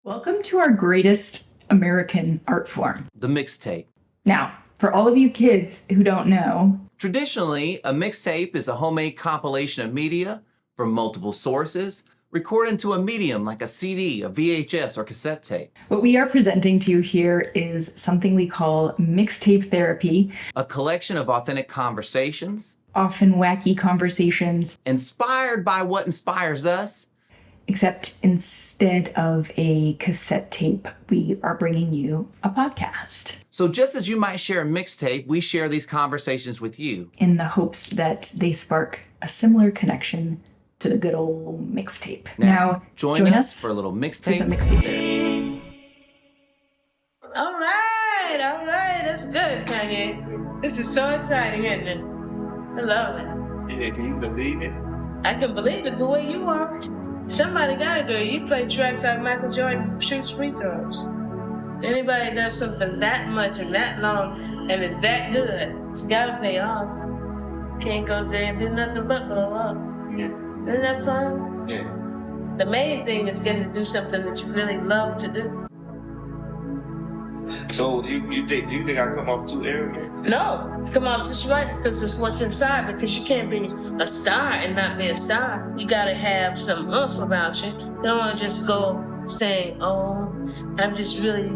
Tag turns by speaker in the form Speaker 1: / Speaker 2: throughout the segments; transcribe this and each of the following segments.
Speaker 1: Welcome to our greatest American art form.
Speaker 2: The mixtape.
Speaker 1: Now, for all of you kids who don't know,
Speaker 2: Traditionally, a mixtape is a homemade compilation of media from multiple sources, recorded into a medium like a CD, a VHS, or cassette tape.
Speaker 1: what we are presenting to you here is something we call Mixtape Therapy,
Speaker 2: A collection of authentic conversations,
Speaker 1: often wacky conversations,
Speaker 2: inspired by what inspires us.
Speaker 1: except instead of a cassette tape, we are bringing you a podcast
Speaker 2: So just as you might share a mixtape, we share these conversations with you.
Speaker 1: in the hopes that they spark a similar connection to the good old mixtape.
Speaker 2: Now, join us for a little
Speaker 1: for some
Speaker 2: mixtape.
Speaker 1: Mixtape Therapy.
Speaker 3: All right, that's good, Kanye. This is so exciting, isn't it? I love it.
Speaker 4: Yeah, can you believe it?
Speaker 3: I can believe it the way you are. Somebody gotta do it. You play tracks like Michael Jordan shoots free throws. Anybody does something that much and that long and it's that good, it's gotta pay off. Can't go there and do nothing but blow up.
Speaker 4: Yeah.
Speaker 3: Isn't that fun?
Speaker 4: Yeah.
Speaker 3: The main thing is getting to do something that you really love to do.
Speaker 4: So do you think I come off too arrogant?
Speaker 3: No, come off just right because it's what's inside. Because you can't be a star and not be a star. You gotta have some oomph about you. You don't want to just go saying, "Oh, I'm just really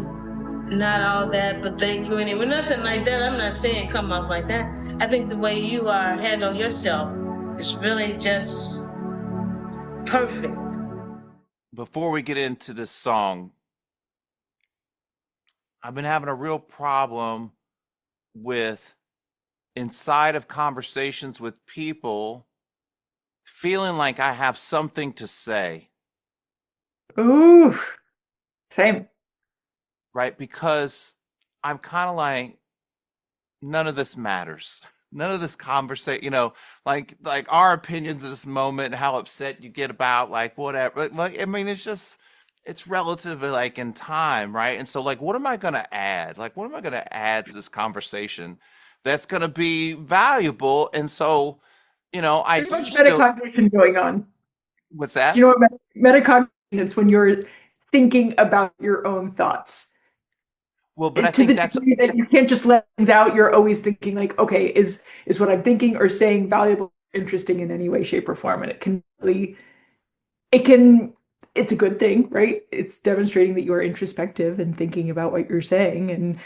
Speaker 3: not all that," but thank you anyway. Nothing like that. I'm not saying come off like that. I think the way you are handle yourself is really just perfect.
Speaker 5: Before we get into this song, I've been having a real problem with inside of conversations with people feeling like I have something to say,
Speaker 1: Ooh, same.
Speaker 5: right? Because I'm kind of like, none of this matters. None of this conversation, like our opinions at this moment, how upset you get about like whatever. Like, I mean, it's relative like in time, right? And so like, what am I going to add? Like, what am I going to add to this conversation that's going to be valuable? And so, I
Speaker 1: There's
Speaker 5: do
Speaker 1: much
Speaker 5: still,
Speaker 1: metacognition going on.
Speaker 5: what's that?
Speaker 1: Do you know what metacognition is? When you're thinking about your own thoughts.
Speaker 5: Well, but I
Speaker 1: To the
Speaker 5: think that's,
Speaker 1: degree that you can't just let things out, you're always thinking like, okay, is what I'm thinking or saying valuable, interesting in any way, shape, or form? And it's a good thing, right? It's demonstrating that you are introspective and thinking about what you're saying and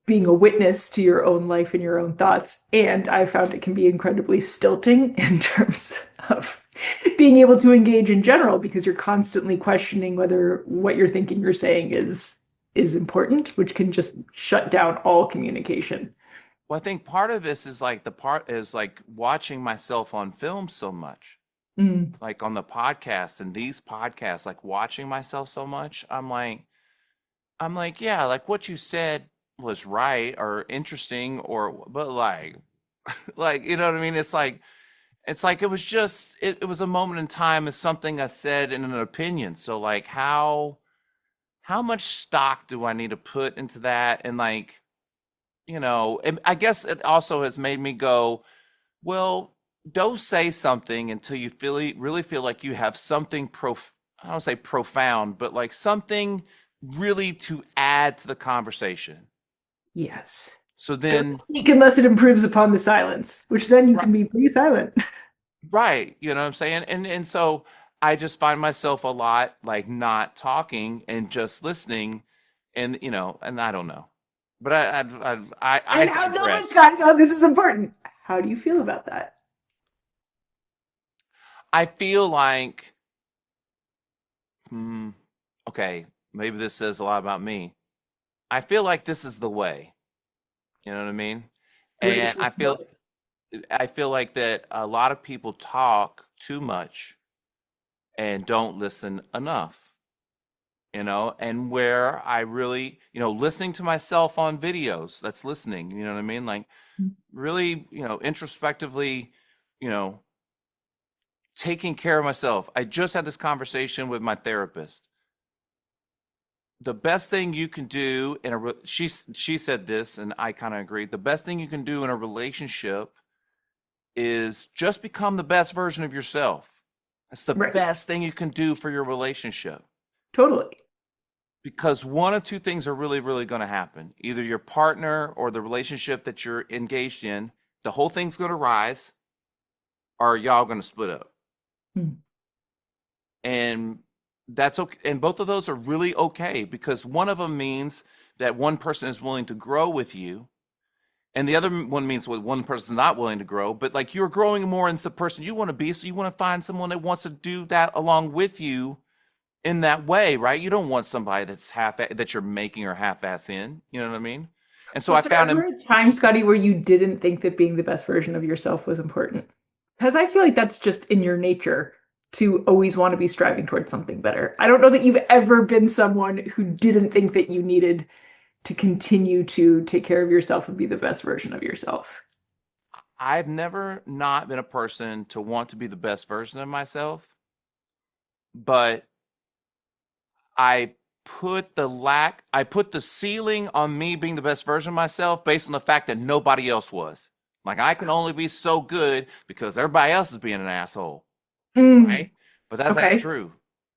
Speaker 1: being a witness to your own life and your own thoughts. And I found it can be incredibly stilting in terms of being able to engage in general, because you're constantly questioning whether what you're thinking you're saying is important, which can just shut down all communication.
Speaker 5: well, I think part of this is like watching myself on film so much.
Speaker 1: Mm.
Speaker 5: Like on the podcast and these podcasts, like watching myself so much, I'm like, yeah, like what you said was right or interesting but like, you know what I mean? It's like it was just, it was a moment in time as something I said in an opinion. So like how much stock do I need to put into that? And like, and I guess it also has made me go, well, don't say something until you really feel like you have something I don't say profound, but like something really to add to the conversation.
Speaker 1: Yes.
Speaker 5: So then,
Speaker 1: Don't speak unless it improves upon the silence, which then you
Speaker 5: Right.
Speaker 1: can be pretty silent.
Speaker 5: right, you know what I'm saying? And so I just find myself a lot like not talking and just listening, and and I don't know, but I
Speaker 1: And how no,
Speaker 5: digress.
Speaker 1: Scott, this is important. How do you feel about that?
Speaker 5: I feel like, okay, maybe this says a lot about me. I feel like this is the way. You know what I mean? And I feel like that a lot of people talk too much and don't listen enough. And where I really, listening to myself on videos, that's listening, you know what I mean? Like really, introspectively, taking care of myself. I just had this conversation with my therapist. The best thing you can do she said this, and I kind of agree. The best thing you can do in a relationship is just become the best version of yourself. That's the
Speaker 1: Right.
Speaker 5: best thing you can do for your relationship.
Speaker 1: Totally.
Speaker 5: Because one of two things are really, really going to happen. Either your partner or the relationship that you're engaged in, the whole thing's going to rise, or y'all going to split up.
Speaker 1: Hmm.
Speaker 5: And that's okay. And both of those are really okay, because one of them means that one person is willing to grow with you, and the other one means what one person's not willing to grow, but like you're growing more into the person you want to be. So you want to find someone that wants to do that along with you in that way, right? You don't want somebody that's that you're making or half-ass in. You know what I mean? And so I
Speaker 1: Was there
Speaker 5: found
Speaker 1: ever
Speaker 5: him.
Speaker 1: a time, Scotty, where you didn't think that being the best version of yourself was important? Because I feel like that's just in your nature to always want to be striving towards something better. I don't know that you've ever been someone who didn't think that you needed to continue to take care of yourself and be the best version of yourself.
Speaker 5: I've never not been a person to want to be the best version of myself, but I I put the ceiling on me being the best version of myself based on the fact that nobody else was. Like I can only be so good because everybody else is being an asshole,
Speaker 1: Mm,
Speaker 5: right? But that's not
Speaker 1: okay.
Speaker 5: true.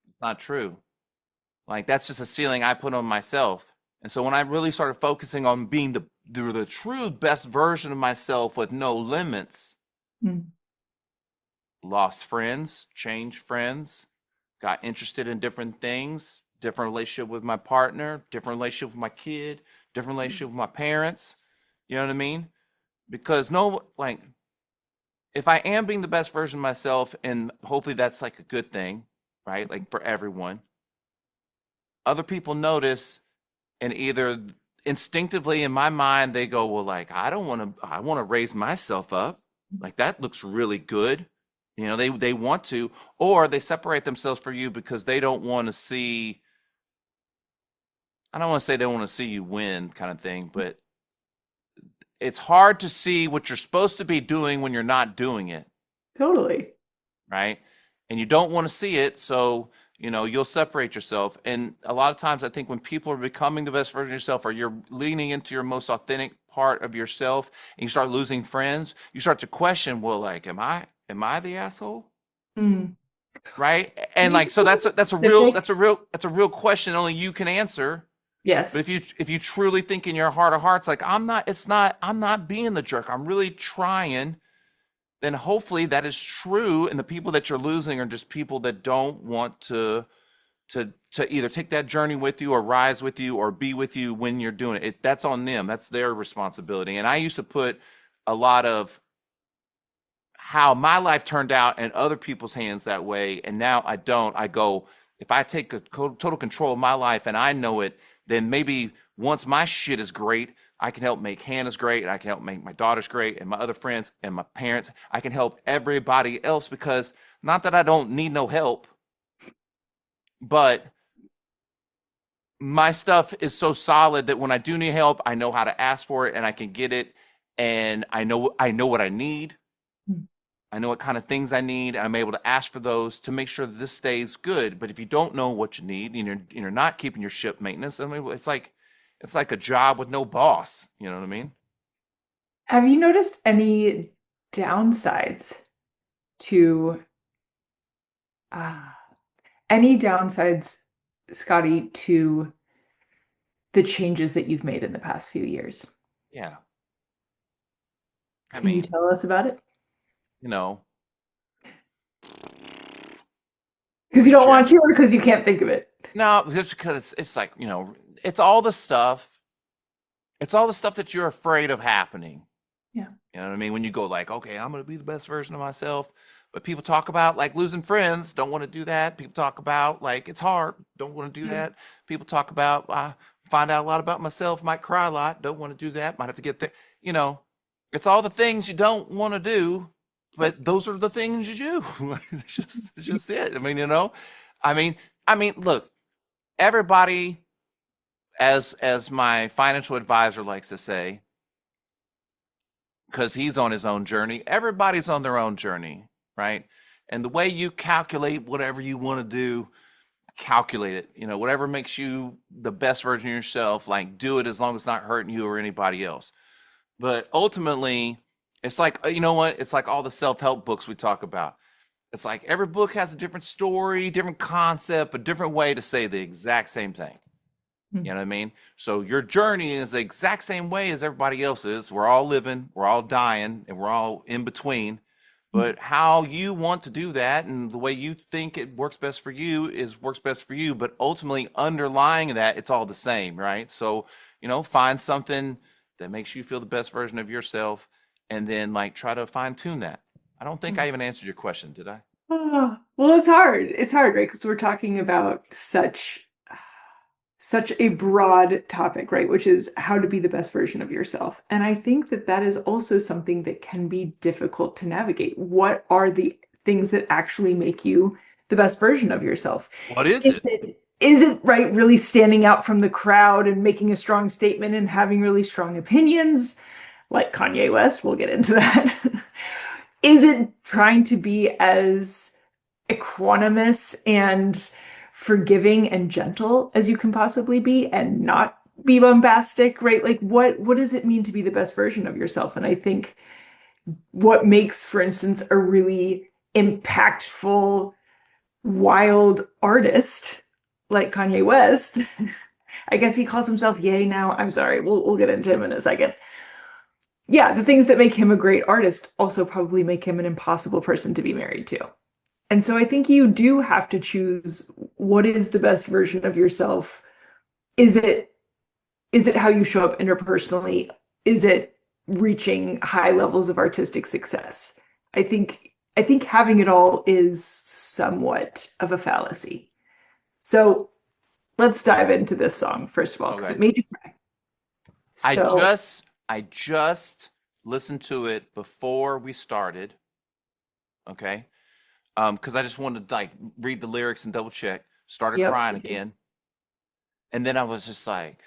Speaker 5: It's not true. Like that's just a ceiling I put on myself. And so when I really started focusing on being the true best version of myself with no limits,
Speaker 1: Mm,
Speaker 5: lost friends, changed friends, got interested in different things, different relationship with my partner, different relationship with my kid, different relationship with my parents. You know what I mean? Because no, like, if I am being the best version of myself, and hopefully that's like a good thing, right? Like for everyone, other people notice, and either instinctively in my mind, they go, well, like, I want to raise myself up. Like that looks really good. You know, they want to, or they separate themselves from you because they don't want to see, I don't want to say they don't want to see you win kind of thing, but it's hard to see what you're supposed to be doing when you're not doing it,
Speaker 1: totally.
Speaker 5: right? And you don't want to see it, so you know you'll separate yourself. And a lot of times, I think when people are becoming the best version of yourself, or you're leaning into your most authentic part of yourself, and you start losing friends, you start to question, well, like, am I the asshole?
Speaker 1: Mm.
Speaker 5: Right?
Speaker 1: Can
Speaker 5: And
Speaker 1: you
Speaker 5: like,
Speaker 1: be
Speaker 5: so
Speaker 1: more specific?
Speaker 5: that's a real question only you can answer. But
Speaker 1: Yes,
Speaker 5: if you truly think in your heart of hearts, like I'm not being the jerk, I'm really trying, then hopefully that is true. And the people that you're losing are just people that don't want to either take that journey with you or rise with you or be with you when you're doing it. That's on them. That's their responsibility. And I used to put a lot of how my life turned out in other people's hands that way. And now I don't. I go, if I take total control of my life and I know it, then maybe once my shit is great, I can help make Hannah's great, and I can help make my daughters great, and my other friends and my parents. I can help everybody else, because not that I don't need no help, but my stuff is so solid that when I do need help, I know how to ask for it and I can get it. And I know what I need. I know what kind of things I need, and I'm able to ask for those to make sure that this stays good. But if you don't know what you need, and you're not keeping your ship maintenance, I mean, it's like a job with no boss. You know what I mean?
Speaker 1: have you noticed any downsides to uh, any downsides, Scotty, to the changes that you've made in the past few years?
Speaker 5: Yeah. I
Speaker 1: Can you
Speaker 5: mean,
Speaker 1: tell us about it?
Speaker 5: you know,
Speaker 1: Because you don't want to,
Speaker 5: rejection.
Speaker 1: or because you can't think of it?
Speaker 5: No, just because it's like, it's all the stuff. It's all the stuff that you're afraid of happening.
Speaker 1: Yeah.
Speaker 5: You know what I mean? When you go like, okay, I'm going to be the best version of myself. But people talk about like losing friends, don't want to do that. People talk about like it's hard, don't want to do
Speaker 1: Yeah.
Speaker 5: that. People talk about find out a lot about myself, might cry a lot, don't want to do that, might have to get there. You know, it's all the things you don't want to do,
Speaker 1: Yep.
Speaker 5: but those are the things you do. It's just it. I mean, I mean, look, everybody, as my financial advisor likes to say, because he's on his own journey. Everybody's on their own journey, right? And the way you calculate whatever you want to do, calculate it. Whatever makes you the best version of yourself, like do it as long as it's not hurting you or anybody else. But ultimately, it's like, you know what? It's like all the self-help books we talk about. It's like every book has a different story, different concept, a different way to say the exact same thing. You know what I mean? So your journey is the exact same way as everybody else's. We're all living, we're all dying, and we're all in between. But how you want to do that and the way you think it works best for you is works best for you. But ultimately, underlying that, it's all the same, right? So, find something that makes you feel the best version of yourself and then like try to fine tune that. I don't think I even answered your question, did I?
Speaker 1: Oh, well, it's hard. It's hard, right? Because we're talking about such a broad topic, right? Which is how to be the best version of yourself. And I think that that is also something that can be difficult to navigate. What are the things that actually make you the best version of yourself?
Speaker 5: What is
Speaker 1: Is
Speaker 5: it?
Speaker 1: it right, really standing out from the crowd and making a strong statement and having really strong opinions, like Kanye West? We'll get into that. Is it trying to be as equanimous and forgiving and gentle as you can possibly be and not be bombastic, right? Like what does it mean to be the best version of yourself? And I think what makes, for instance, a really impactful, wild artist like Kanye West, I guess he calls himself Ye now. I'm sorry, we'll get into him in a second. Yeah, the things that make him a great artist also probably make him an impossible person to be married to. And so I think you do have to choose what is the best version of yourself. Is it how you show up interpersonally? Is it reaching high levels of artistic success? I think having it all is somewhat of a fallacy. So let's dive into this song first of all, because
Speaker 5: Okay.
Speaker 1: it made you cry. So
Speaker 5: I just listened to it before we started. Okay. Because I just wanted to like read the lyrics and double check. Started
Speaker 1: yep.
Speaker 5: crying again. And then I was just like,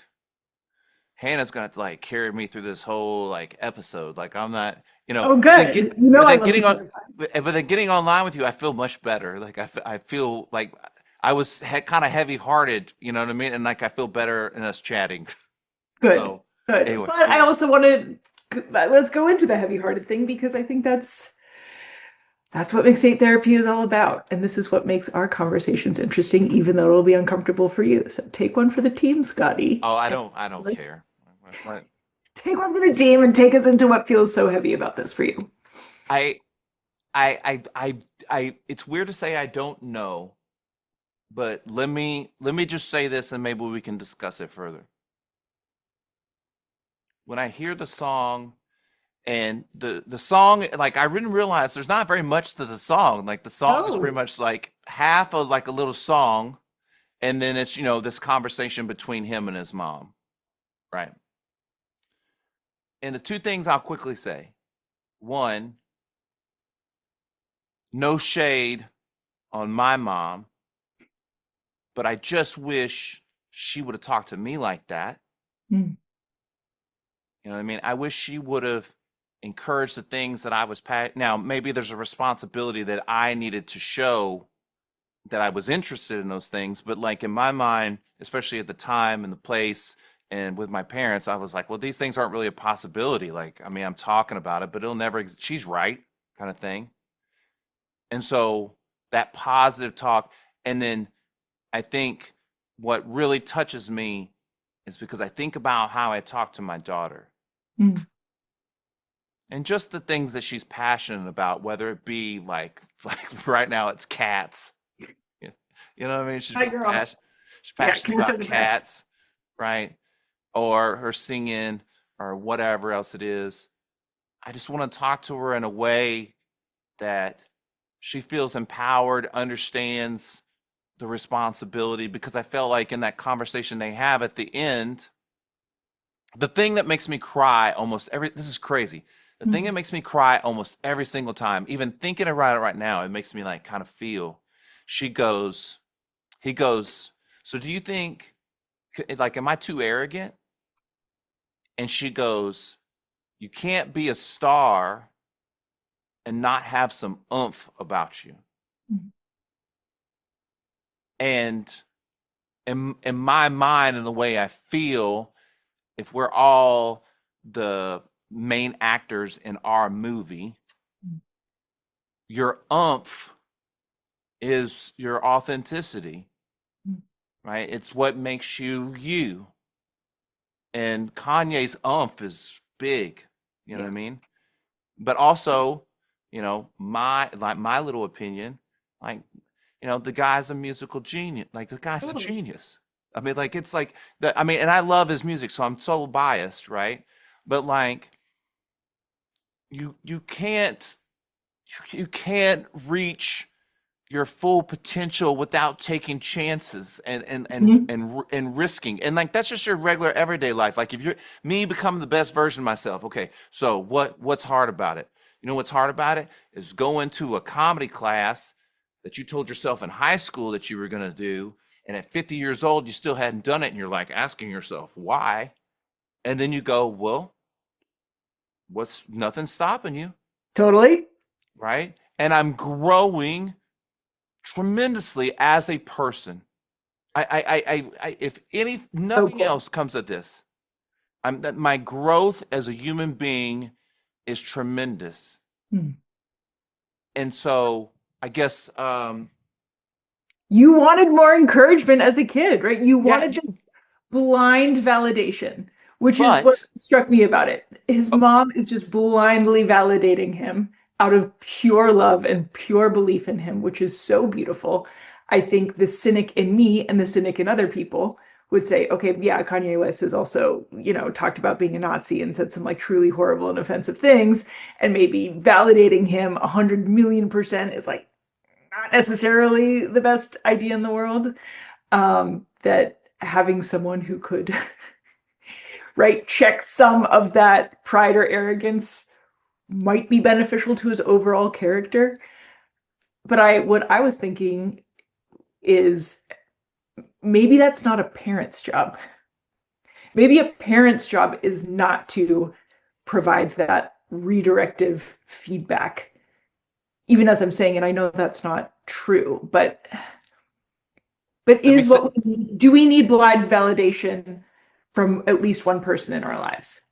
Speaker 5: Hannah's gonna have to like carry me through this whole like episode. Like I'm not,
Speaker 1: Oh,
Speaker 5: but then
Speaker 1: good.
Speaker 5: get,
Speaker 1: You know
Speaker 5: but
Speaker 1: I
Speaker 5: then
Speaker 1: love to
Speaker 5: getting on,
Speaker 1: empathize.
Speaker 5: but then getting online with you, I feel much better. Like I feel like I was kind of heavy hearted, you know what I mean? And like I feel better in us chatting.
Speaker 1: Good,
Speaker 5: So
Speaker 1: good.
Speaker 5: anyway,
Speaker 1: But I also want to let's go into the heavy-hearted thing because I think that's what mixtape therapy is all about. And this is what makes our conversations interesting, even though it'll be uncomfortable for you. So take one for the team, Scotty.
Speaker 5: oh, I
Speaker 1: And
Speaker 5: don't
Speaker 1: let's
Speaker 5: care. What-
Speaker 1: take one for the team and take us into what feels so heavy about this for you.
Speaker 5: I, I, it's weird to say I don't know, but let me just say this and maybe we can discuss it further. When I hear the song and the song, like I didn't realize there's not very much to the song. Like the song is pretty
Speaker 1: Oh,
Speaker 5: much like half of like a little song, and then it's this conversation between him and his mom, right? And the two things I'll quickly say: one, no shade on my mom, but I just wish she would have talked to me like that.
Speaker 1: mm,
Speaker 5: You know what I mean? I wish she would have encouraged the things that I was now maybe there's a responsibility that I needed to show that I was interested in those things, but like in my mind, especially at the time and the place and with my parents, I was like, well, these things aren't really a possibility. Like, I mean, I'm talking about it, but it'll never she's right, kind of thing. And so that positive talk, and then I think what really touches me is because I think about how I talk to my daughter
Speaker 1: mm.
Speaker 5: and just the things that she's passionate about, whether it be like right now it's cats. You you know what I mean? She's
Speaker 1: Hi,
Speaker 5: real
Speaker 1: girl.
Speaker 5: she's
Speaker 1: Yeah,
Speaker 5: passionate
Speaker 1: cats are
Speaker 5: about
Speaker 1: the best.
Speaker 5: cats, right? Or her singing or whatever else it is. I just want to talk to her in a way that she feels empowered, understands the responsibility, because I felt like in that conversation they have at the end, the thing that makes me cry almost every this is crazy. The thing that
Speaker 1: Mm.
Speaker 5: makes me cry almost every single time, even thinking about it right now, it makes me like kind of feel. She goes, he goes, so do you think like am I too arrogant? And she goes, you can't be a star and not have some oomph about you.
Speaker 1: Mm.
Speaker 5: And in my mind and the way I feel, if we're all the main actors in our movie, your oomph is your authenticity,
Speaker 1: Mm.
Speaker 5: right? It's what makes you you. And Kanye's is big, you know what I
Speaker 1: Yeah.
Speaker 5: mean? But also, my little opinion, like, the guy's a musical genius. Like the guy's a
Speaker 1: Totally.
Speaker 5: genius. I mean, like it's like that. I mean, and I love his music, so I'm so biased, right? But like, you can't you can't reach your full potential without taking chances
Speaker 1: Mhm.
Speaker 5: and risking. And like that's just your regular everyday life. Like if you're me becoming the best version of myself. Okay, so what's hard about it? You know what's hard about it is going to a comedy class that you told yourself in high school that you were going to do, and at 50 years old you still hadn't done it, and you're like asking yourself why. And then you go, well, what's nothing stopping you,
Speaker 1: Totally.
Speaker 5: right? And I'm growing tremendously as a person. If any
Speaker 1: So
Speaker 5: nothing
Speaker 1: cool.
Speaker 5: else comes of this, I'm that my growth as a human being is tremendous.
Speaker 1: Hmm.
Speaker 5: And so I guess
Speaker 1: You wanted more encouragement as a kid, right? You
Speaker 5: yeah,
Speaker 1: wanted this blind validation, which is what
Speaker 5: but
Speaker 1: struck me about it. His
Speaker 5: uh,
Speaker 1: mom is just blindly validating him out of pure love and pure belief in him, which is so beautiful. I think the cynic in me and the cynic in other people would say, okay, yeah, Kanye West has also, talked about being a Nazi and said some like truly horrible and offensive things, and maybe validating him 100 million% is like not necessarily the best idea in the world. That having someone who could, right, check some of that pride or arrogance might be beneficial to his overall character. But what I was thinking is maybe that's not a parent's job. Maybe a parent's job is not to provide that redirective feedback. Even as I'm saying it, I know that's not true, but
Speaker 5: let me
Speaker 1: is
Speaker 5: say
Speaker 1: what we need, do we need blind validation from at least one person in our lives?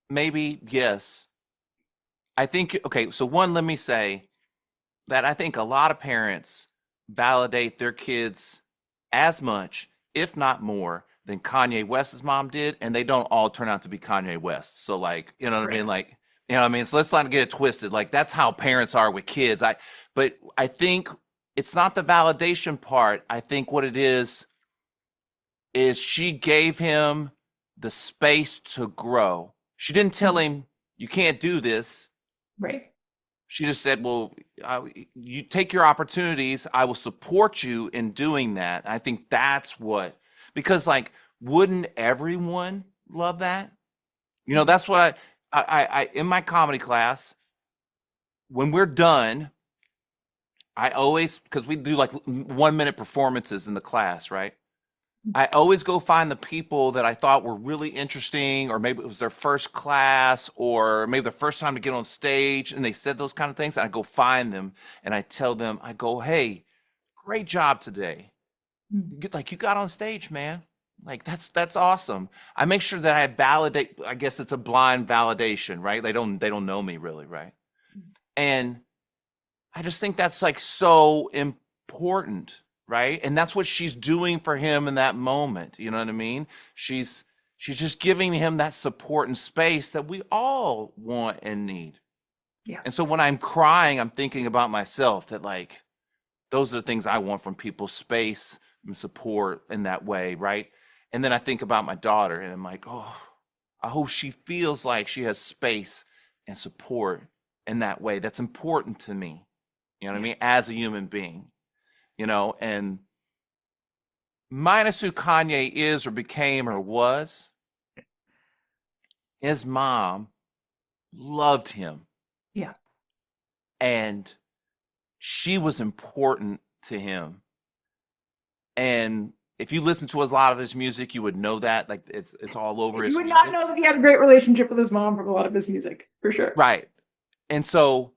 Speaker 5: maybe yes. I think okay, so one, let me say that I think a lot of parents validate their kids as much, if not more, than Kanye West's mom did, and they don't all turn out to be Kanye West. So, like, you know what I
Speaker 1: Right.
Speaker 5: mean? Like, you know what I mean? So let's not get it twisted. Like, that's how parents are with kids. But I think it's not the validation part. I think what it is she gave him the space to grow. She didn't tell him you can't do this.
Speaker 1: Right.
Speaker 5: She just said, "Well, you take your opportunities. I will support you in doing that." I think that's what, because like, wouldn't everyone love that? That's what I in my comedy class when we're done, I always because we do like 1 minute performances in the class, right? I always go find the people that I thought were really interesting, or maybe it was their first class, or maybe the first time to get on stage, and they said those kind of things. And I go find them and I tell them, I go, "Hey, great job today. Like you got on stage, man. Like that's awesome." I make sure that I validate. I guess it's a blind validation, right? They don't know me really, right? And I just think that's like so important, right? And that's what she's doing for him in that moment. You know what I mean? She's just giving him that support and space that we all want and need.
Speaker 1: Yeah.
Speaker 5: And so when I'm crying, I'm thinking about myself that like those are the things I want from people, space and support in that way, right? And then I think about my daughter and I'm like, "Oh, I hope she feels like she has space and support in that way. That's important to me." You know what I
Speaker 1: Yeah.
Speaker 5: mean? As a human being, and minus who Kanye is or became or was, his mom loved him
Speaker 1: Yeah.
Speaker 5: and she was important to him. And if you listen to a lot of his music, you would know that. Like it's all over
Speaker 1: You
Speaker 5: his
Speaker 1: would not
Speaker 5: music.
Speaker 1: know that he had a great relationship with his mom from a lot of his music, for sure.
Speaker 5: Right. And so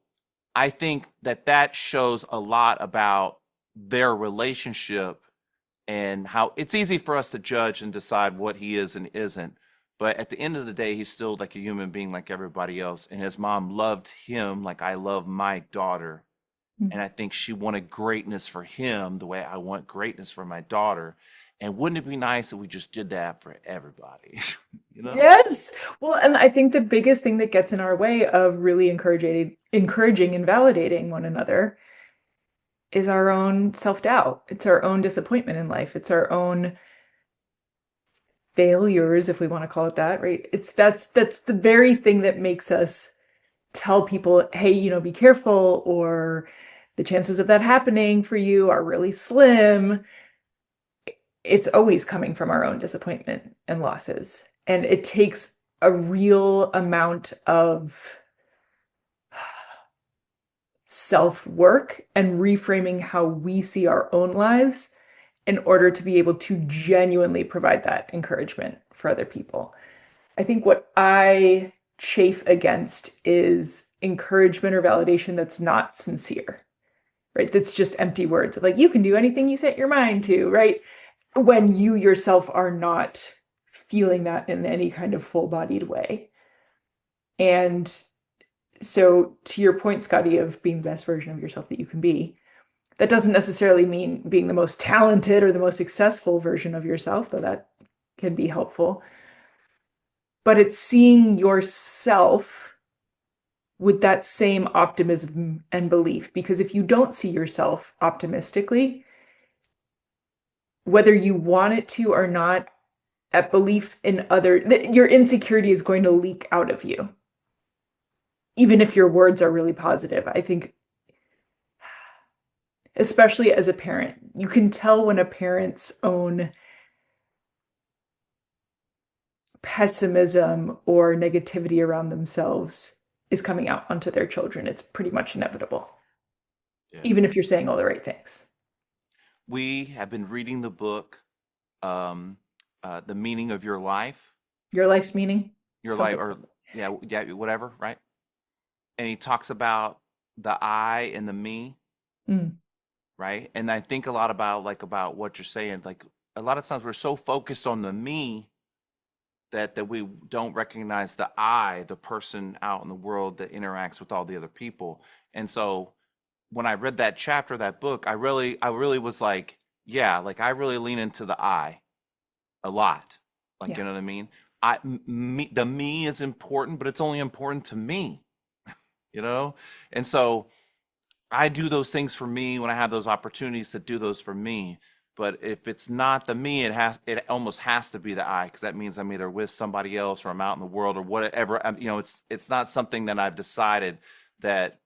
Speaker 5: I think that shows a lot about their relationship and how it's easy for us to judge and decide what he is and isn't. But at the end of the day, he's still like a human being like everybody else. And his mom loved him like I love my daughter. And I think she wanted greatness for him the way I want greatness for my daughter. And wouldn't it be nice if we just did that for everybody? You know?
Speaker 1: Yes. Well, and I think the biggest thing that gets in our way of really encouraging and validating one another is our own self-doubt. It's our own disappointment in life. It's our own failures, if we want to call it that, right? That's the very thing that makes us tell people, hey, be careful, or the chances of that happening for you are really slim. It's always coming from our own disappointment and losses. And it takes a real amount of self-work and reframing how we see our own lives in order to be able to genuinely provide that encouragement for other people. I think what I chafe against is encouragement or validation that's not sincere, right? That's just empty words. Like, you can do anything you set your mind to, right? When you yourself are not feeling that in any kind of full-bodied way. And so to your point, Scottie, of being the best version of yourself that you can be, that doesn't necessarily mean being the most talented or the most successful version of yourself, though that can be helpful. But it's seeing yourself with that same optimism and belief. Because if you don't see yourself optimistically, whether you want it to or not, that belief in your insecurity is going to leak out of you. Even if your words are really positive. I think, especially as a parent, you can tell when a parent's own pessimism or negativity around themselves is coming out onto their children. It's pretty much inevitable, even if you're saying all the right things.
Speaker 5: We have been reading the book, The Meaning of Your Life.
Speaker 1: Your life's meaning?
Speaker 5: Your life, or yeah, whatever, right? And he talks about the I and the me, right? And I think a lot about what you're saying. Like, a lot of times we're so focused on the me that we don't recognize the I, the person out in the world that interacts with all the other people. And so when I read that chapter, that book, I really was like, yeah, like I really lean into the I a lot. Like, you know what I mean? The me is important, but it's only important to me, you know? And so I do those things for me when I have those opportunities to do those for me. But if it's not the me, it almost has to be the I, because that means I'm either with somebody else or I'm out in the world or whatever. It's not something that I've decided that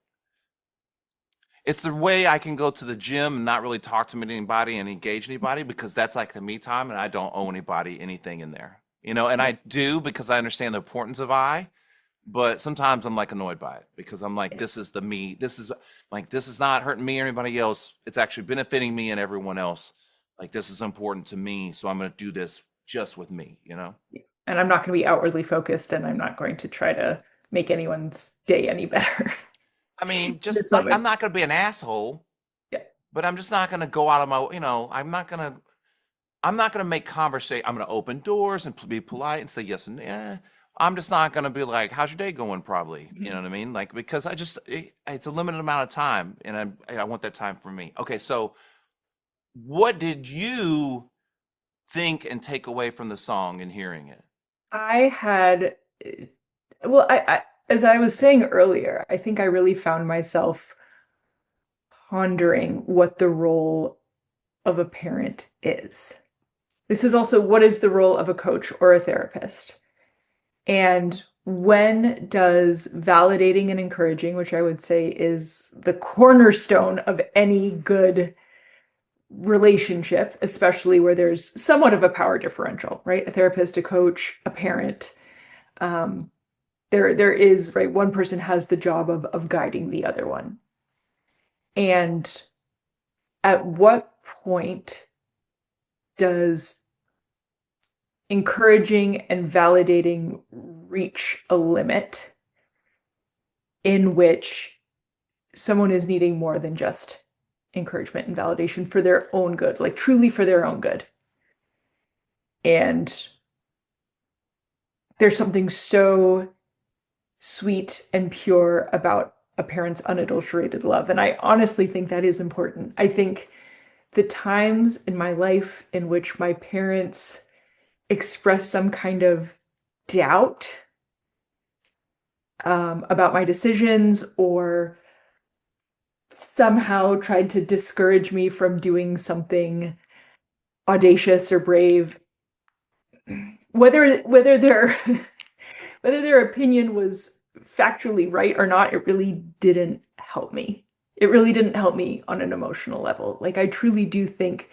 Speaker 5: it's the way I can go to the gym and not really talk to anybody and engage anybody, because that's like the me time, and I don't owe anybody anything in there, and I do, because I understand the importance of I. But sometimes I'm like annoyed by it, because I'm like, this is the me. This is not hurting me or anybody else. It's actually benefiting me and everyone else. Like, this is important to me. So I'm going to do this just with me, And
Speaker 1: I'm not going to be outwardly focused, and I'm not going to try to make anyone's day any better.
Speaker 5: I mean, just like, I'm not going to be an asshole. Yeah. But I'm just not going to go out of my, I'm not going to make conversation. I'm going to open doors and be polite and say yes and yeah. I'm just not going to be like, how's your day going? Probably, you know what I mean? Like, because it's a limited amount of time, and I want that time for me. Okay. So what did you think and take away from the song and hearing it?
Speaker 1: I as I was saying earlier, I think I really found myself pondering what the role of a parent is. This is also, what is the role of a coach or a therapist? And when does validating and encouraging, which I would say is the cornerstone of any good relationship, especially where there's somewhat of a power differential, right? A therapist, a coach, a parent. There is, right, one person has the job of guiding the other one. And at what point does encouraging and validating reach a limit in which someone is needing more than just encouragement and validation for their own good, like truly for their own good? And there's something so sweet and pure about a parent's unadulterated love. And I honestly think that is important. I think the times in my life in which my parents expressed some kind of doubt about my decisions or somehow tried to discourage me from doing something audacious or brave, whether their whether their opinion was factually right or not, it really didn't help me. It really didn't help me on an emotional level. Like, I truly do think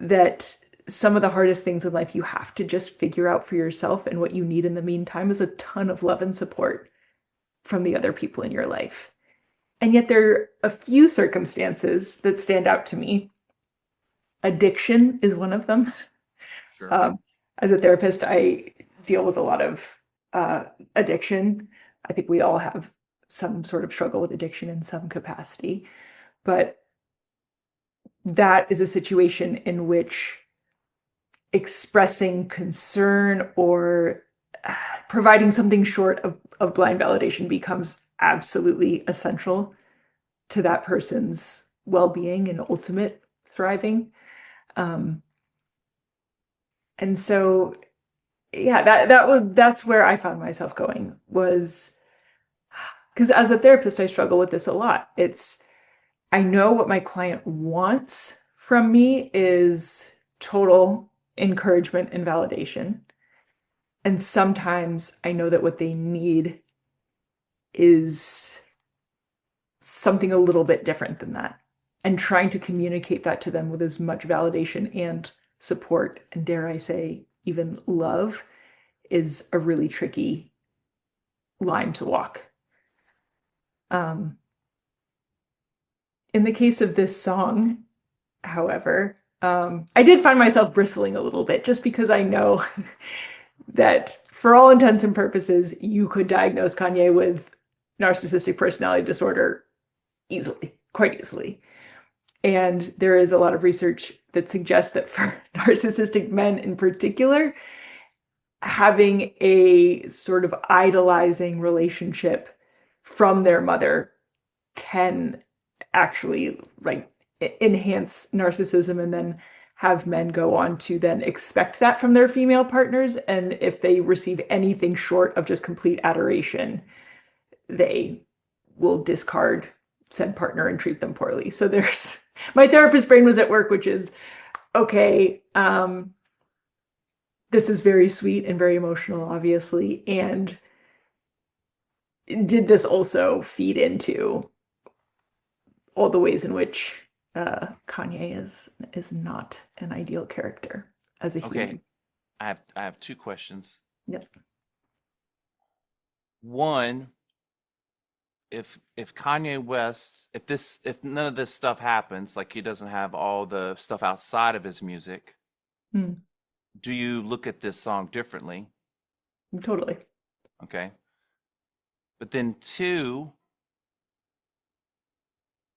Speaker 1: that some of the hardest things in life you have to just figure out for yourself, and what you need in the meantime is a ton of love and support from the other people in your life. And yet there are a few circumstances that stand out to me. Addiction is one of them.
Speaker 5: Sure.
Speaker 1: As a therapist, I deal with a lot of addiction. I think we all have some sort of struggle with addiction in some capacity. But that is a situation in which expressing concern or providing something short of blind validation becomes absolutely essential to that person's well-being and ultimate thriving. And so, yeah, that's where I found myself going, was because as a therapist, I struggle with this a lot. I know what my client wants from me is total encouragement and validation. And sometimes I know that what they need is something a little bit different than that. And trying to communicate that to them with as much validation and support, and dare I say, even love, is a really tricky line to walk. In the case of this song, however, I did find myself bristling a little bit, just because I know that for all intents and purposes, you could diagnose Kanye with narcissistic personality disorder easily, quite easily. And there is a lot of research that suggests that for narcissistic men in particular, having a sort of idolizing relationship from their mother can actually like enhance narcissism, and then have men go on to then expect that from their female partners. And if they receive anything short of just complete adoration, they will discard said partner and treat them poorly. So there's my therapist brain was at work, which is, okay, this is very sweet and very emotional, obviously. And did this also feed into all the ways in which Kanye is not an ideal character as a human?
Speaker 5: Okay. I have two questions.
Speaker 1: Yep.
Speaker 5: One, if Kanye West, if none of this stuff happens, like he doesn't have all the stuff outside of his music, do you look at this song differently?
Speaker 1: Totally.
Speaker 5: Okay. But then two,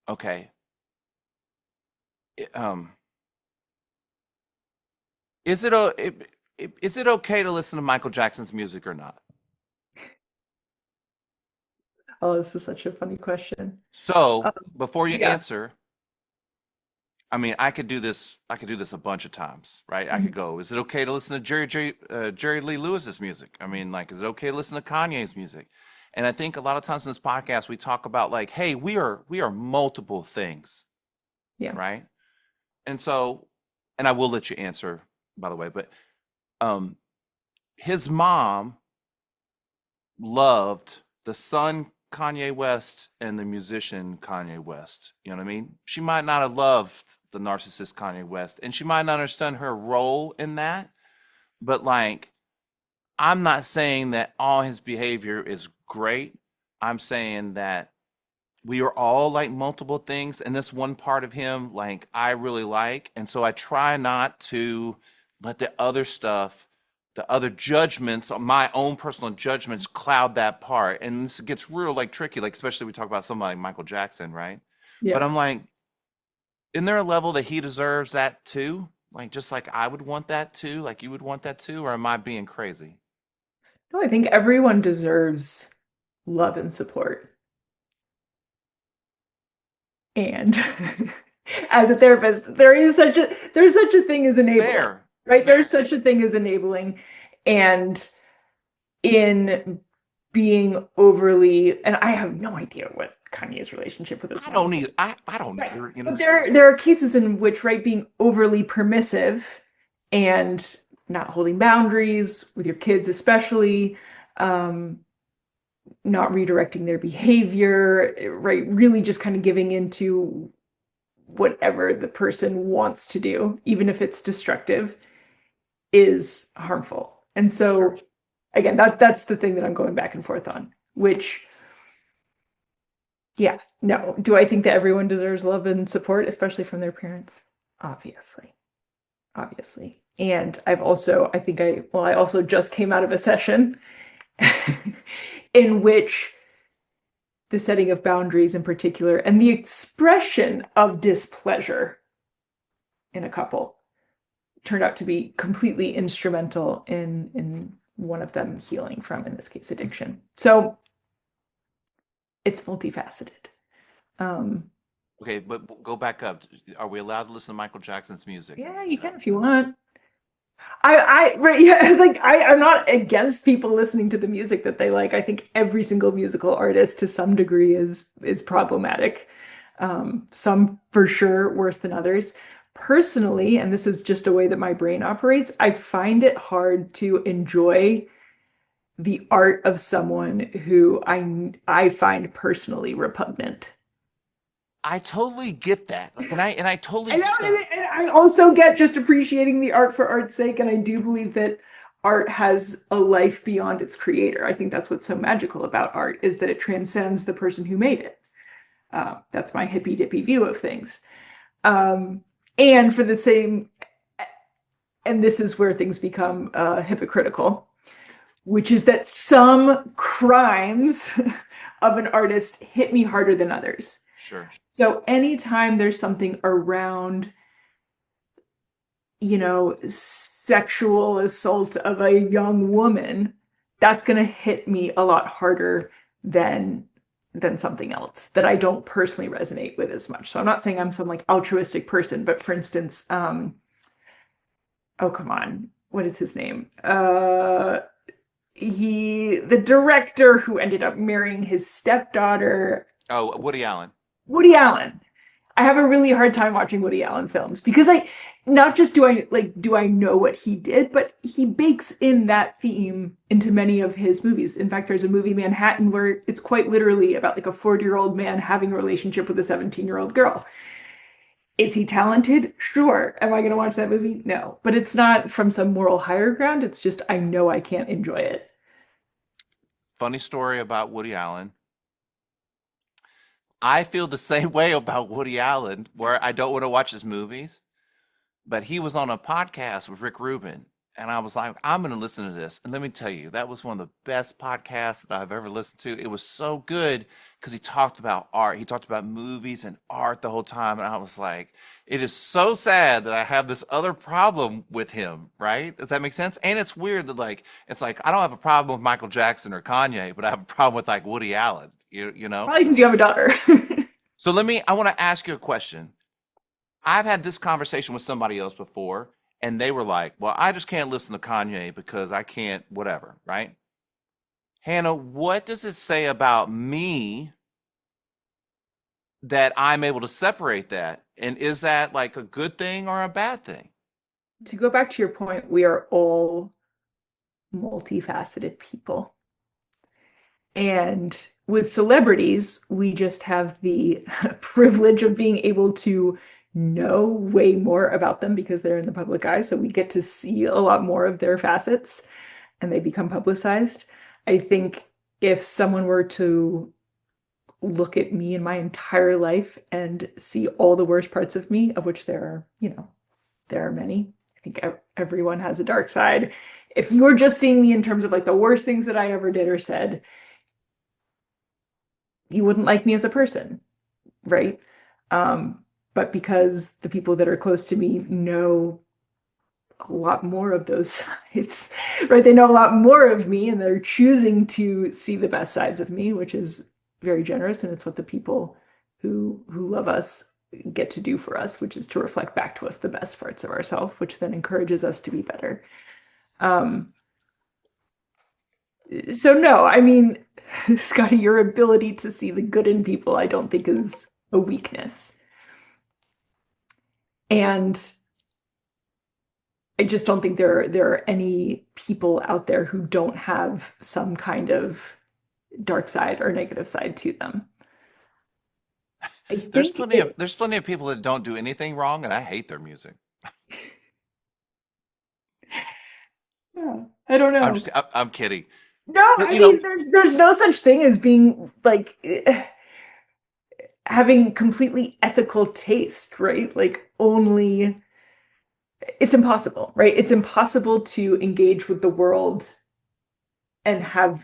Speaker 5: okay. Is it okay to listen to Michael Jackson's music or not?
Speaker 1: Oh, this is such a funny question.
Speaker 5: So before you
Speaker 1: Yeah.
Speaker 5: answer, I mean, I could do this a bunch of times, right? I could go, is it okay to listen to Jerry Lee Lewis's music? I mean, like, is it okay to listen to Kanye's music? And I think a lot of times in this podcast, we talk about like, hey, we are multiple things.
Speaker 1: Yeah.
Speaker 5: Right. And so, and I will let you answer, by the way, but his mom loved the son Kanye West and the musician Kanye West. You know what I mean? She might not have loved the narcissist Kanye West, and she might not understand her role in that. But like, I'm not saying that all his behavior is great. I'm saying that we are all like multiple things, and this one part of him, like, I really like. And so I try not to let the other stuff, the other judgments, my own personal judgments, cloud that part. And this gets real like tricky, like especially we talk about somebody like Michael Jackson, right?
Speaker 1: Yeah.
Speaker 5: But I'm like, isn't there a level that he deserves that too? Like, just like I would want that too, like you would want that too, or am I being crazy?
Speaker 1: No, I think everyone deserves love and support. And as a therapist, there's such a thing as enabling,
Speaker 5: Fair.
Speaker 1: right? There's such a thing as enabling. And in being overly, and I have no idea what Kanye's relationship with his
Speaker 5: I
Speaker 1: mom
Speaker 5: don't
Speaker 1: is.
Speaker 5: need. I don't
Speaker 1: Right.
Speaker 5: either.
Speaker 1: But there are cases in which, right, being overly permissive and not holding boundaries with your kids, especially, not redirecting their behavior, right, really just kind of giving into whatever the person wants to do, even if it's destructive, is harmful. And so,
Speaker 5: Sure.
Speaker 1: again, that's the thing that I'm going back and forth on, which, yeah, no. Do I think that everyone deserves love and support, especially from their parents? Obviously. Obviously. And I also just came out of a session in which the setting of boundaries in particular and the expression of displeasure in a couple turned out to be completely instrumental in one of them healing from, in this case, addiction. So it's multifaceted.
Speaker 5: Okay, but go back up. Are we allowed to listen to Michael Jackson's music?
Speaker 1: Yeah, you can if you want. Right, yeah, I was like, I'm not against people listening to the music that they like. I think every single musical artist to some degree is problematic. Some for sure worse than others. Personally, and this is just a way that my brain operates, I find it hard to enjoy the art of someone who I find personally repugnant.
Speaker 5: I totally get that. Like, and I totally
Speaker 1: I know,
Speaker 5: get that.
Speaker 1: and I also get just appreciating the art for art's sake, and I do believe that art has a life beyond its creator. I think that's what's so magical about art, is that it transcends the person who made it. That's my hippy dippy view of things. And for the same, and this is where things become hypocritical, which is that some crimes of an artist hit me harder than others.
Speaker 5: Sure.
Speaker 1: So anytime there's something around, sexual assault of a young woman, that's going to hit me a lot harder than something else that I don't personally resonate with as much. So I'm not saying I'm some like altruistic person, but for instance, oh, come on, what is his name? The director who ended up marrying his stepdaughter.
Speaker 5: Oh, Woody Allen.
Speaker 1: Woody Allen. I have a really hard time watching Woody Allen films because not just do I know what he did, but he bakes in that theme into many of his movies. In fact, there's a movie, Manhattan, where it's quite literally about like a 40-year-old man having a relationship with a 17-year-old girl. Is he talented? Sure. Am I going to watch that movie? No. But it's not from some moral higher ground. It's just, I know I can't enjoy it.
Speaker 5: Funny story about Woody Allen. I feel the same way about Woody Allen, where I don't want to watch his movies. But he was on a podcast with Rick Rubin, and I was like, I'm going to listen to this. And let me tell you, that was one of the best podcasts that I've ever listened to. It was so good because he talked about art. He talked about movies and art the whole time. And I was like, it is so sad that I have this other problem with him, right? Does that make sense? And it's weird that it's like, I don't have a problem with Michael Jackson or Kanye, but I have a problem with like Woody Allen, you know?
Speaker 1: Probably because you have a daughter.
Speaker 5: So I want to ask you a question. I've had this conversation with somebody else before, and they were like, well, I just can't listen to Kanye because I can't, whatever, right? Hannah, what does it say about me that I'm able to separate that? And is that like a good thing or a bad thing?
Speaker 1: To go back to your point, we are all multifaceted people. And with celebrities, we just have the privilege of being able to know way more about them because they're in the public eye. So we get to see a lot more of their facets and they become publicized. I think if someone were to look at me in my entire life and see all the worst parts of me, of which there are many. I think everyone has a dark side. If you were just seeing me in terms of like the worst things that I ever did or said, you wouldn't like me as a person, right? But because the people that are close to me know a lot more of those sides, right? They know a lot more of me and they're choosing to see the best sides of me, which is very generous. And it's what the people who love us get to do for us, which is to reflect back to us the best parts of ourselves, which then encourages us to be better. Um, so no, I mean, Scottie, your ability to see the good in people, I don't think is a weakness. And I just don't think there are any people out there who don't have some kind of dark side or negative side to them. I think
Speaker 5: There's plenty of people that don't do anything wrong, and I hate their music.
Speaker 1: yeah, I don't know.
Speaker 5: I'm kidding.
Speaker 1: No,
Speaker 5: But,
Speaker 1: I mean there's no such thing as being like having completely ethical taste, right? Like only it's impossible, right? It's impossible to engage with the world and have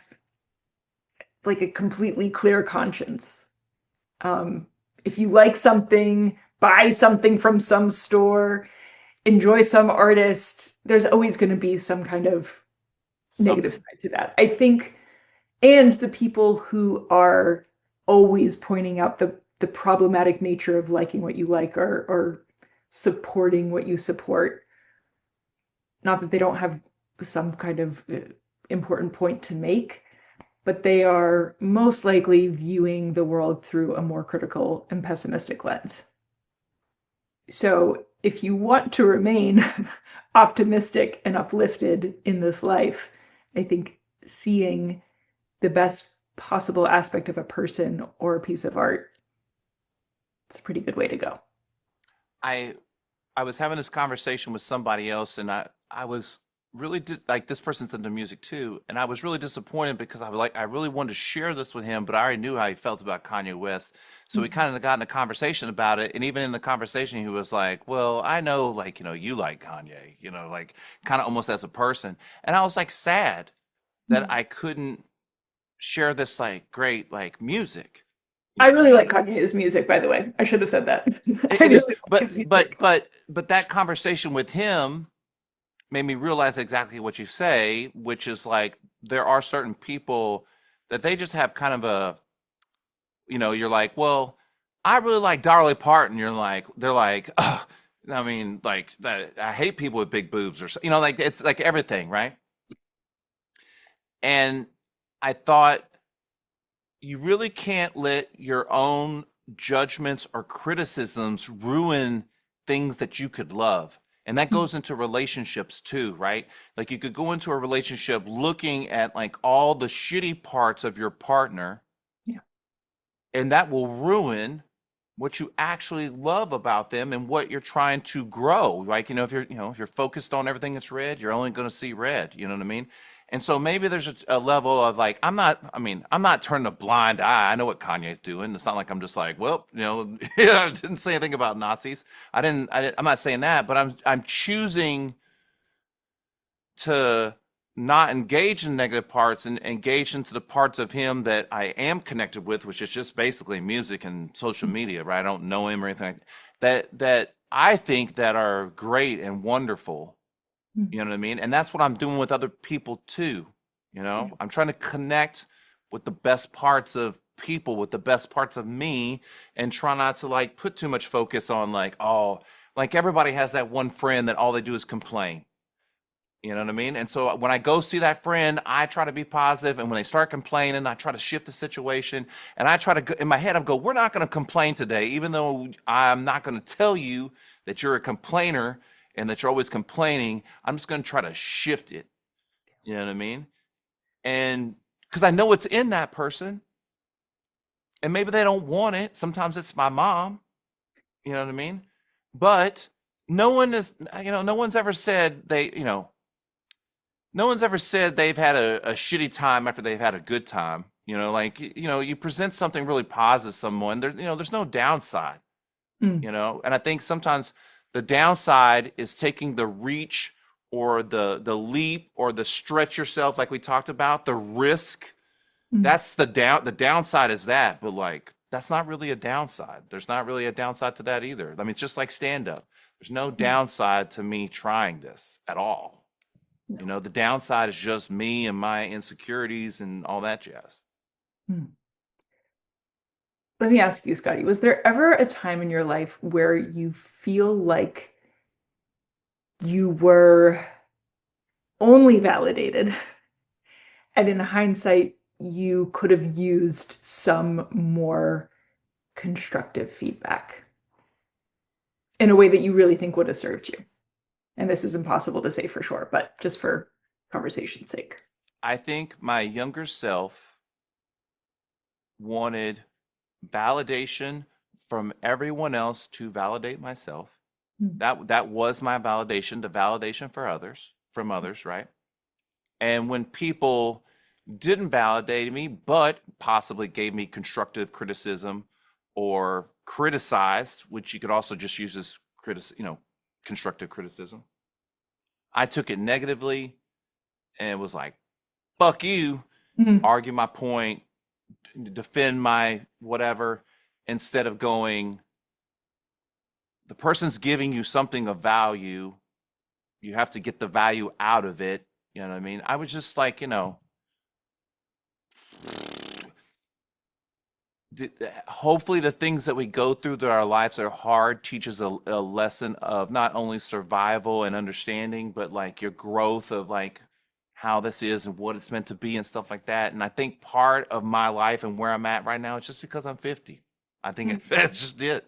Speaker 1: like a completely clear conscience. Um, if you like something, buy something from some store, enjoy some artist, there's always going to be some kind of negative side to that. I think, and the people who are always pointing out the problematic nature of liking what you like or supporting what you support. Not that they don't have some kind of important point to make, but they are most likely viewing the world through a more critical and pessimistic lens. So if you want to remain optimistic and uplifted in this life, I think seeing the best possible aspect of a person or a piece of art, it's a pretty good way to go.
Speaker 5: I I was having this conversation with somebody else, and I was really like, this person's into music too, and I was really disappointed because I really wanted to share this with him, but I already knew how he felt about Kanye West. So we kind of got in a conversation about it, and even in the conversation, he was like, "Well, I know, like, you like Kanye, like, kind of almost as a person." And I was like sad that I couldn't share this like great like music.
Speaker 1: I
Speaker 5: You
Speaker 1: really
Speaker 5: know?
Speaker 1: like Kanye's music, by the way. I should have said that. I
Speaker 5: It
Speaker 1: really
Speaker 5: is,
Speaker 1: like his music.
Speaker 5: but that conversation with him made me realize exactly what you say, which is like there are certain people that they just have kind of a, you're like, well, I really like Dolly Parton. They're like, oh, I mean, like that, I hate people with big boobs or so, like it's like everything, right? And I thought you really can't let your own judgments or criticisms ruin things that you could love. And that goes into relationships too, right? Like you could go into a relationship looking at like all the shitty parts of your partner,
Speaker 1: Yeah.
Speaker 5: and that will ruin what you actually love about them and what you're trying to grow. Like, if you're focused on everything that's red, you're only going to see red, you know what I mean? And so maybe there's a level of like, I'm not turning a blind eye. I know what Kanye's doing. It's not like I'm just like, well, yeah, I didn't say anything about Nazis. I'm not saying that, but I'm choosing to not engage in negative parts and engage into the parts of him that I am connected with, which is just basically music and social media, right? I don't know him or anything like that I think that are great and wonderful. You know what I mean? And that's what I'm doing with other people too. I'm trying to connect with the best parts of people, with the best parts of me, and try not to like put too much focus on like, oh, like everybody has that one friend that all they do is complain. You know what I mean? And so when I go see that friend, I try to be positive, and when they start complaining, I try to shift the situation, and I try to go, in my head, I'm go, we're not going to complain today, even though I'm not going to tell you that you're a complainer and that you're always complaining. I'm just going to try to shift it. You know what I mean? And because I know it's in that person, and maybe they don't want it. Sometimes it's my mom. You know what I mean? But no one is, no one's ever said no one's ever said they've had a shitty time after they've had a good time. Like, you present something really positive to someone, there's no downside,
Speaker 1: Mm.
Speaker 5: and I think sometimes the downside is taking the reach or the leap or the stretch yourself, like we talked about, the risk.
Speaker 1: Mm.
Speaker 5: That's the downside is that, but like, that's not really a downside. There's not really a downside to that either. I mean, it's just like stand up. There's no downside to me trying this at all. The downside is just me and my insecurities and all that jazz.
Speaker 1: Mm. Let me ask you, Scotty, was there ever a time in your life where you feel like you were only validated, and in hindsight, you could have used some more constructive feedback in a way that you really think would have served you? And this is impossible to say for sure, but just for conversation's sake.
Speaker 5: I think my younger self wanted validation from everyone else to validate myself. That was my validation, the validation for others, from others, right? And when people didn't validate me, but possibly gave me constructive criticism or criticized, which you could also just use as constructive criticism, I took it negatively and was like, fuck you, argue my point, defend my whatever, instead of going, the person's giving you something of value, you have to get the value out of it. You know what I mean? I was just like, hopefully the things that we go through that our lives are hard teaches a lesson of not only survival and understanding, but like your growth of like how this is and what it's meant to be and stuff like that. And I think part of my life and where I'm at right now is just because I'm 50. I think it's just it.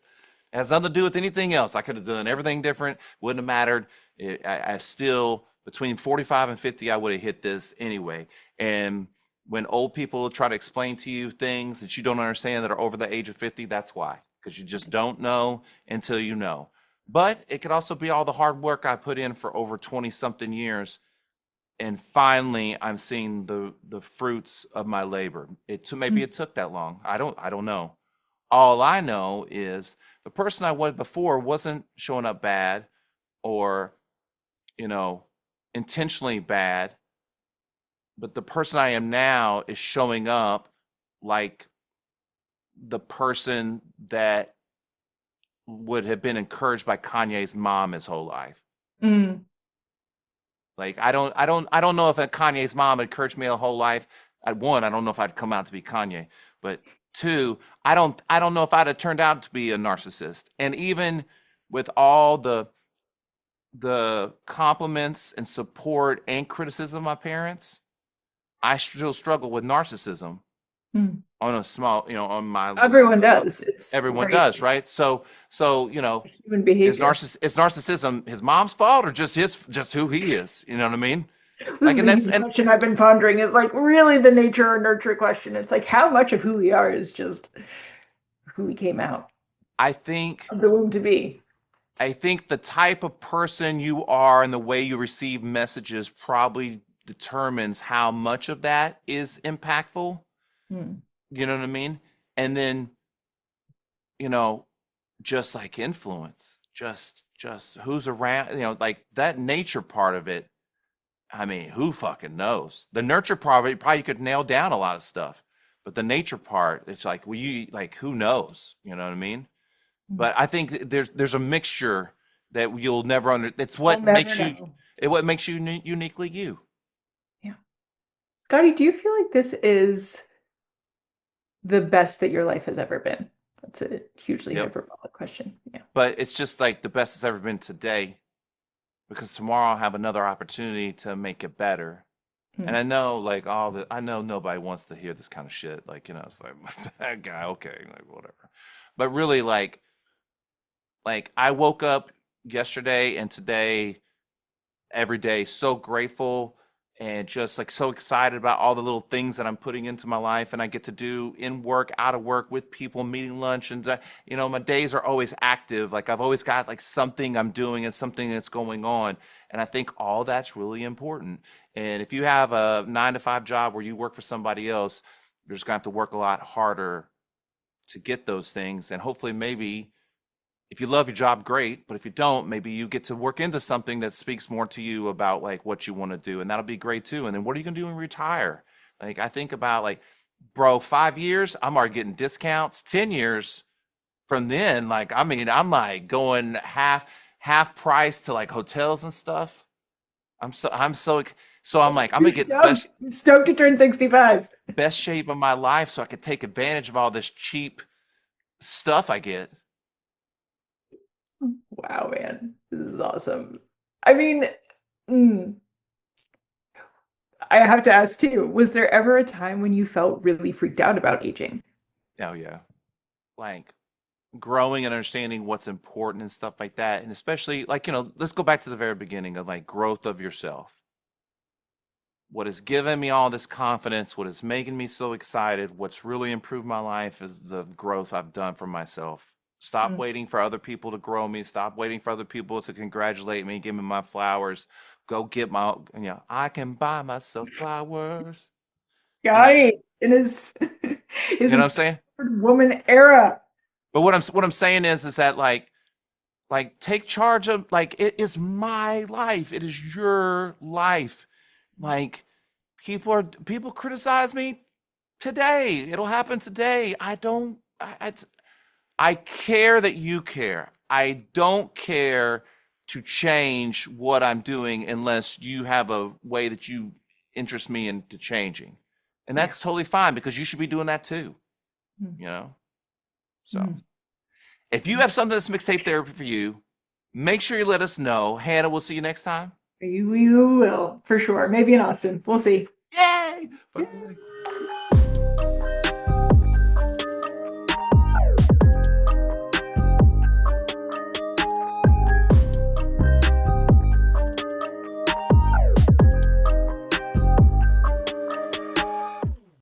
Speaker 5: It has nothing to do with anything else. I could have done everything different. Wouldn't have mattered. I still, between 45 and 50, I would have hit this anyway. And when old people try to explain to you things that you don't understand that are over the age of 50, that's why. Because you just don't know until you know. But it could also be all the hard work I put in for over 20-something years. And finally, I'm seeing the fruits of my labor. Maybe it took that long. I don't know. All I know is the person I was before wasn't showing up bad or, intentionally bad. But the person I am now is showing up like the person that would have been encouraged by Kanye's mom his whole life. Like, I don't know if Kanye's mom encouraged me a whole life. One, I don't know if I'd come out to be Kanye, but two, I don't know if I'd have turned out to be a narcissist. And even with all the compliments and support and criticism of my parents, I still struggle with narcissism on a small, on my.
Speaker 1: Everyone does.
Speaker 5: Everyone does, right? So
Speaker 1: human behavior.
Speaker 5: Is narcissism his mom's fault or just who he is? You know what I mean?
Speaker 1: Like, and that's the question I've been pondering is like really the nature or nurture question. It's like how much of who we are is just who we came out.
Speaker 5: I think
Speaker 1: of the womb to be.
Speaker 5: I think the type of person you are and the way you receive messages probably determines how much of that is impactful. You know what I mean? And then, just like influence, just who's around, like that nature part of it. I mean, who fucking knows? The nurture part of it, probably you could nail down a lot of stuff, but the nature part, it's like, who knows? You know what I mean? But I think there's a mixture that you'll never it's what makes you, what makes you uniquely you.
Speaker 1: Yeah. Scotty, do you feel like this is the best that your life has ever been? That's a hugely hyperbolic question. Yeah.
Speaker 5: But it's just like the best it's ever been today, because tomorrow I'll have another opportunity to make it better. And I know I know nobody wants to hear this kind of shit. Like, it's like that guy, okay, like whatever. But really like I woke up yesterday and today every day so grateful and just like so excited about all the little things that I'm putting into my life and I get to do in work, out of work, with people, meeting lunch. And, my days are always active. Like I've always got like something I'm doing and something that's going on. And I think all that's really important. And if you have a 9-to-5 job where you work for somebody else, you're just going to have to work a lot harder to get those things. And hopefully maybe if you love your job, great. But if you don't, maybe you get to work into something that speaks more to you about like what you want to do. And that'll be great too. And then what are you going to do when you retire? Like I think about like, bro, 5 years, I'm already getting discounts. 10 years from then, like, I mean, I'm like going half price to like hotels and stuff. I'm like, I'm going to get
Speaker 1: stoked to turn 65.
Speaker 5: Best shape of my life so I could take advantage of all this cheap stuff I get.
Speaker 1: Wow, man. This is awesome. I mean, mm, I have to ask too, was there ever a time when you felt really freaked out about aging?
Speaker 5: Oh yeah. Like growing and understanding what's important and stuff like that. And especially like, let's go back to the very beginning of like growth of yourself. What has given me all this confidence, what is making me so excited, what's really improved my life is the growth I've done for myself. Stop
Speaker 1: Mm.
Speaker 5: waiting for other people to grow me. Stop waiting for other people to congratulate me, give me my flowers. Go get I can buy myself flowers.
Speaker 1: Guy in his
Speaker 5: You
Speaker 1: his
Speaker 5: know what I'm saying?
Speaker 1: woman era.
Speaker 5: But what I'm saying is that like take charge of, like, it is my life. It is your life. Like people criticize me today. It'll happen today. I care that you care. I don't care to change what I'm doing unless you have a way that you interest me into changing. And
Speaker 1: Yeah.
Speaker 5: that's totally fine, because you should be doing that too,
Speaker 1: Mm.
Speaker 5: you know? So
Speaker 1: Mm.
Speaker 5: if you have something that's mixtape therapy for you, make sure you let us know. Hannah, we'll see you next time.
Speaker 1: You will, for sure. Maybe in Austin. We'll see.
Speaker 5: Yay! Bye.